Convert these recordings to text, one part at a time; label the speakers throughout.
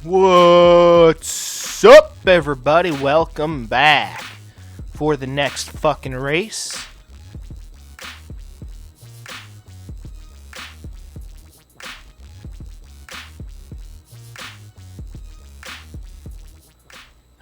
Speaker 1: What's up, everybody? Welcome back for the next fucking race.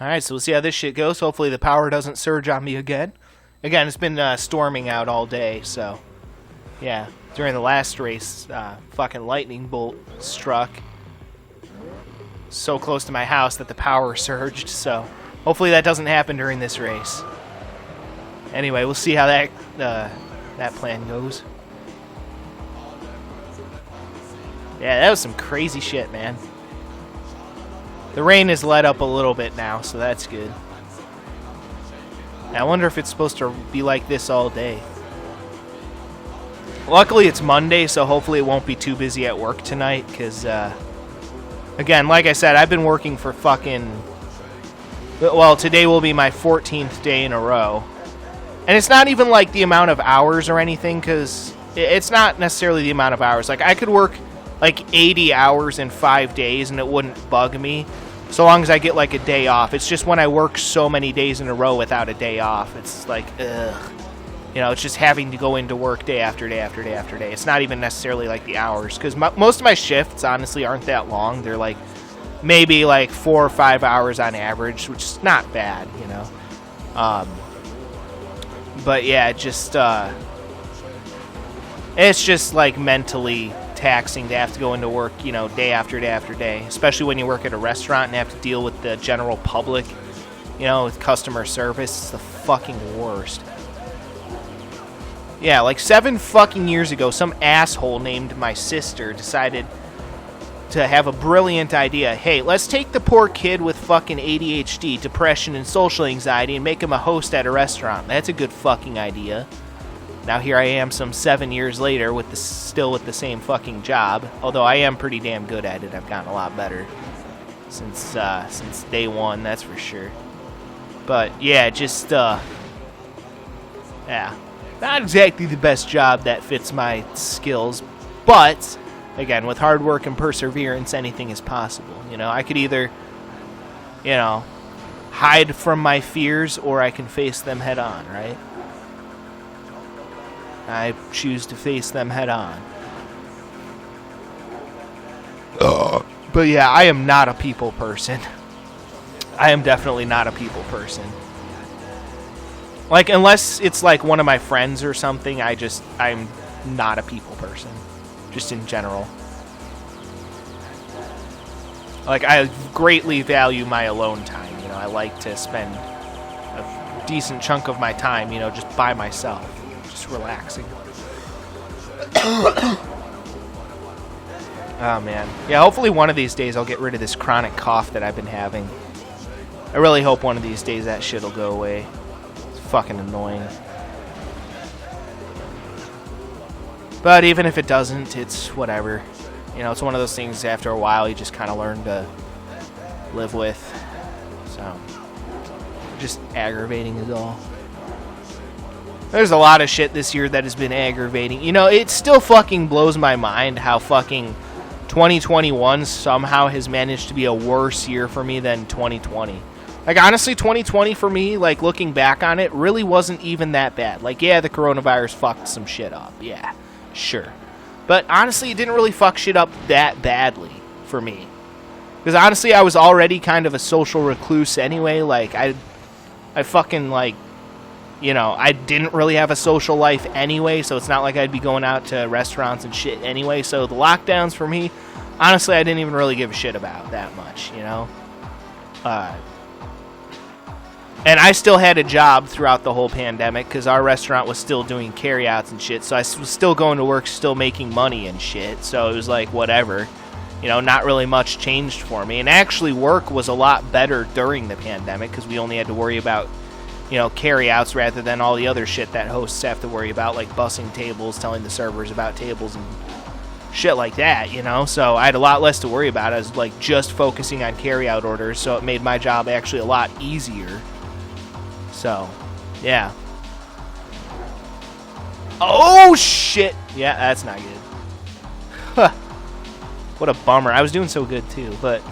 Speaker 1: Alright, so we'll see how this shit goes. Hopefully the power doesn't surge on me again. Again, it's been storming out all day, so... yeah, during the last race, fucking lightning bolt struck so close to my house that the power surged, so hopefully that doesn't happen during this race. Anyway, we'll see how that plan goes. Yeah, that was some crazy shit, man. The rain has let up a little bit now, so that's good. I wonder if it's supposed to be like this all day. Luckily, it's Monday, so hopefully it won't be too busy at work tonight, because, again, like I said, I've been working for fucking... well, today will be my 14th day in a row. And it's not even, like, the amount of hours or anything, because it's not necessarily the amount of hours. Like, I could work, like, 80 hours in 5 days, and it wouldn't bug me, so long as I get, like, a day off. It's just when I work so many days in a row without a day off, it's like, ugh. You know, it's just having to go into work day after day after day after day. It's not even necessarily like the hours, because most of my shifts, honestly, aren't that long. They're like maybe like 4 or 5 hours on average, which is not bad, you know. But yeah, it's just like mentally taxing to have to go into work, you know, day after day after day, especially when you work at a restaurant and have to deal with the general public, you know, with customer service. It's the fucking worst. Yeah, like 7 fucking years ago, some asshole named my sister decided to have a brilliant idea. Hey, let's take the poor kid with fucking ADHD, depression, and social anxiety and make him a host at a restaurant. That's a good fucking idea. Now here I am some 7 years later still with the same fucking job. Although I am pretty damn good at it. I've gotten a lot better since day one, that's for sure. But yeah, just yeah. Not exactly the best job that fits my skills, but, again, with hard work and perseverance, anything is possible. You know, I could either, you know, hide from my fears, or I can face them head on, right? I choose to face them head on. But yeah, I am not a people person. I am definitely not a people person. Like, unless it's, like, one of my friends or something, I'm not a people person. Just in general. Like, I greatly value my alone time, you know. I like to spend a decent chunk of my time, you know, just by myself. Just relaxing. Oh, man. Yeah, hopefully one of these days I'll get rid of this chronic cough that I've been having. I really hope one of these days that shit'll go away. Fucking annoying. But even if it doesn't, it's whatever. You know, it's one of those things after a while you just kind of learn to live with. So, just aggravating is all. There's a lot of shit this year that has been aggravating. You know, it still fucking blows my mind how fucking 2021 somehow has managed to be a worse year for me than 2020. Like, honestly, 2020 for me, like, looking back on it, really wasn't even that bad. Like, yeah, the coronavirus fucked some shit up. Yeah, sure. But, honestly, it didn't really fuck shit up that badly for me. Because, honestly, I was already kind of a social recluse anyway. Like, I fucking, like, you know, I didn't really have a social life anyway, so it's not like I'd be going out to restaurants and shit anyway. So, the lockdowns for me, honestly, I didn't even really give a shit about that much, you know? And I still had a job throughout the whole pandemic because our restaurant was still doing carryouts and shit. So I was still going to work, still making money and shit. So it was like, whatever. You know, not really much changed for me. And actually, work was a lot better during the pandemic because we only had to worry about, you know, carryouts rather than all the other shit that hosts have to worry about, like bussing tables, telling the servers about tables and shit like that, you know? So I had a lot less to worry about. I was, like, just focusing on carryout orders. So it made my job actually a lot easier. So, yeah. Oh, shit! Yeah, that's not good. Huh. What a bummer. I was doing so good, too, but...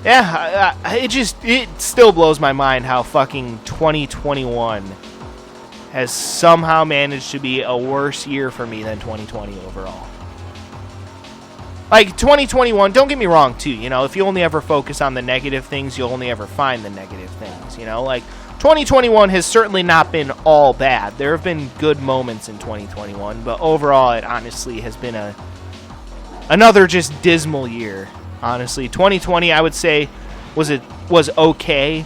Speaker 1: Yeah, it still blows my mind how fucking 2021 has somehow managed to be a worse year for me than 2020 overall. Like, 2021, don't get me wrong, too, you know, if you only ever focus on the negative things, you'll only ever find the negative things, you know? Like, 2021 has certainly not been all bad. There have been good moments in 2021, but overall, it honestly has been another just dismal year, honestly. 2020, I would say, was okay.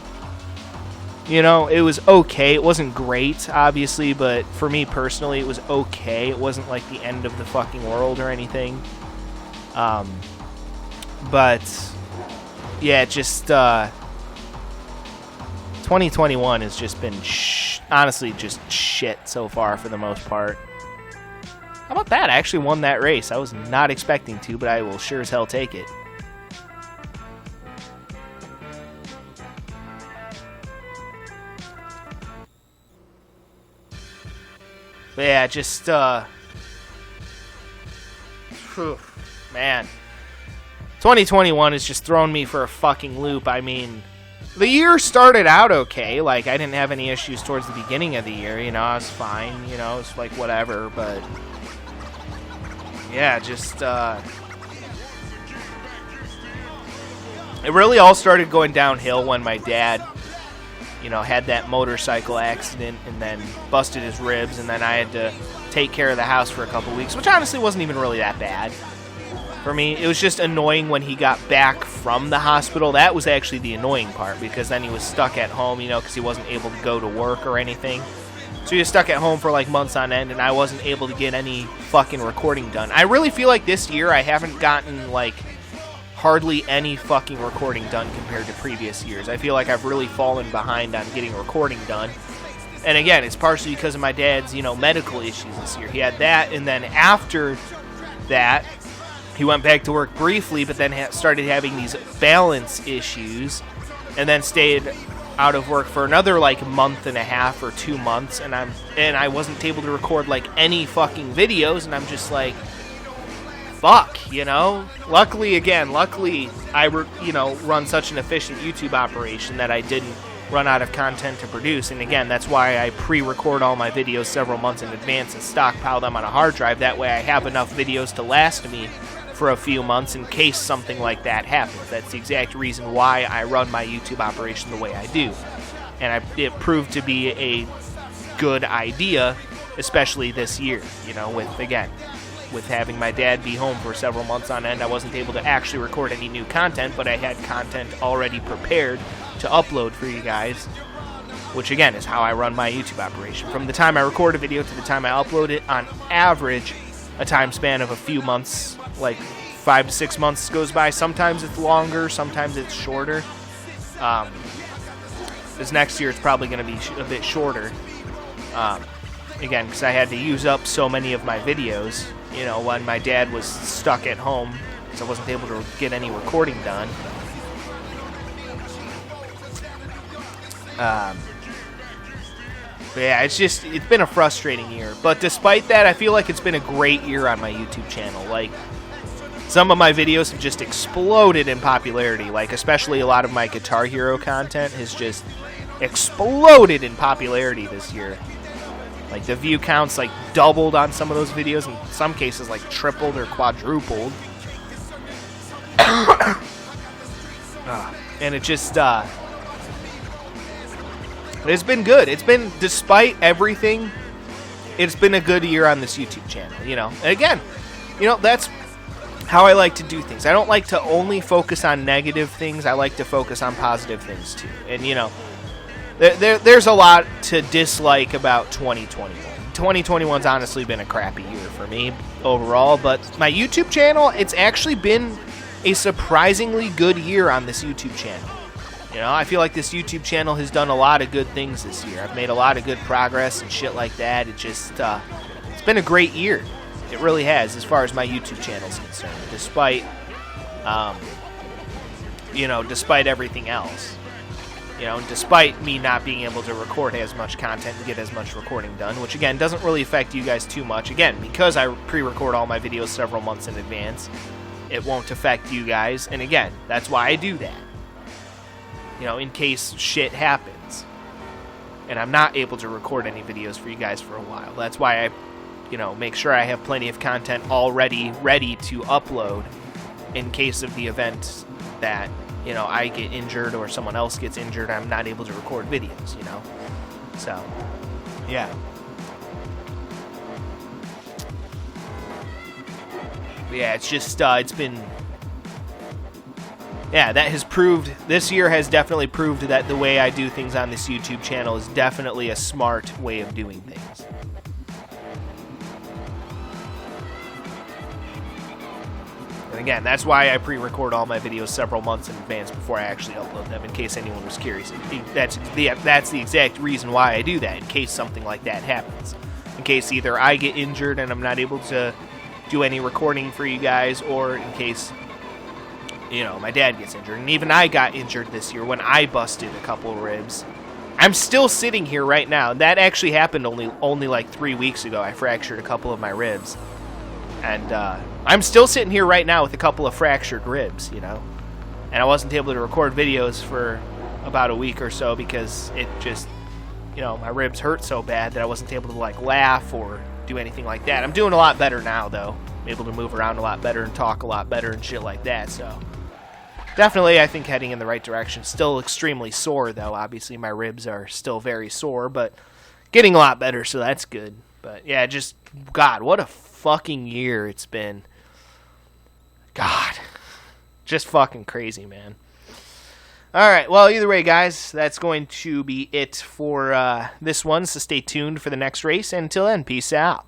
Speaker 1: You know, it was okay. It wasn't great, obviously, but for me personally, it was okay. It wasn't like the end of the fucking world or anything. But yeah, just 2021 has just been honestly just shit so far for the most part. How about that? I actually won that race. I was not expecting to, but I will sure as hell take it. But yeah, just man, 2021 has just thrown me for a fucking loop. I mean, the year started out okay. Like, I didn't have any issues towards the beginning of the year. You know, I was fine. You know, it's like whatever. But yeah, just it really all started going downhill when my dad, you know, had that motorcycle accident and then busted his ribs, and then I had to take care of the house for a couple weeks, which honestly wasn't even really that bad for me. It was just annoying when he got back from the hospital. That was actually the annoying part, because then he was stuck at home, you know, because he wasn't able to go to work or anything. So he was stuck at home for like months on end, and I wasn't able to get any fucking recording done. I really feel like this year I haven't gotten like hardly any fucking recording done compared to previous years. I feel like I've really fallen behind on getting recording done. And again, it's partially because of my dad's, you know, medical issues this year. He had that, and then after that, he went back to work briefly, but then started having these balance issues, and then stayed out of work for another like month and a half or 2 months, and I wasn't able to record like any fucking videos, and I'm just like, fuck, you know? Luckily I run such an efficient YouTube operation that I didn't run out of content to produce. And again, that's why I pre-record all my videos several months in advance and stockpile them on a hard drive. That way I have enough videos to last me for a few months in case something like that happens. That's the exact reason why I run my YouTube operation the way I do. And it proved to be a good idea, especially this year, you know, with having my dad be home for several months on end. I wasn't able to actually record any new content, but I had content already prepared to upload for you guys, which again is how I run my YouTube operation. From the time I record a video to the time I upload it, on average, a time span of a few months, like 5 to 6 months goes by. Sometimes it's longer, sometimes it's shorter. This next year it's probably going to be a bit shorter. Again, because I had to use up so many of my videos, you know, when my dad was stuck at home, so I wasn't able to get any recording done. But yeah, it's been a frustrating year. But despite that, I feel like it's been a great year on my YouTube channel. Like, some of my videos have just exploded in popularity. Like, especially a lot of my Guitar Hero content has just exploded in popularity this year. Like, the view counts, like, doubled on some of those videos. In some cases, like, tripled or quadrupled. And it just, it's been good. It's been, despite everything, it's been a good year on this YouTube channel, you know. And again, you know, that's how I like to do things. I don't like to only focus on negative things. I like to focus on positive things, too. And, you know, there's a lot to dislike about 2021. 2021's honestly been a crappy year for me overall, but my YouTube channel, it's actually been a surprisingly good year on this YouTube channel. You know, I feel like this YouTube channel has done a lot of good things this year. I've made a lot of good progress and shit like that. It just, it's been a great year. It really has, as far as my YouTube channel is concerned, despite, you know, despite everything else. You know, despite me not being able to record as much content and get as much recording done, which, again, doesn't really affect you guys too much. Again, because I pre-record all my videos several months in advance, it won't affect you guys. And, again, that's why I do that. you know, in case shit happens and I'm not able to record any videos for you guys for a while. That's why I, you know, make sure I have plenty of content already ready to upload in case of the event that, you know, I get injured or someone else gets injured, I'm not able to record videos, you know. So, yeah. But yeah, it's just, it's been, yeah, that has proved, this year has definitely proved that the way I do things on this YouTube channel is definitely a smart way of doing things. And again, that's why I pre-record all my videos several months in advance before I actually upload them, in case anyone was curious. That's the exact reason why I do that, in case something like that happens. In case either I get injured and I'm not able to do any recording for you guys, or in case, you know, my dad gets injured. And even I got injured this year when I busted a couple of ribs. I'm still sitting here right now. That actually happened only like 3 weeks ago. I fractured a couple of my ribs. And I'm still sitting here right now with a couple of fractured ribs, you know. And I wasn't able to record videos for about a week or so because it just, you know, my ribs hurt so bad that I wasn't able to, like, laugh or do anything like that. I'm doing a lot better now, though. I'm able to move around a lot better and talk a lot better and shit like that, so definitely, I think, heading in the right direction. Still extremely sore, though. Obviously, my ribs are still very sore, but getting a lot better, so that's good. But, yeah, just, God, what a fucking year it's been. God. Just fucking crazy, man. Alright, well, either way, guys, that's going to be it for this one, so stay tuned for the next race. And until then, peace out.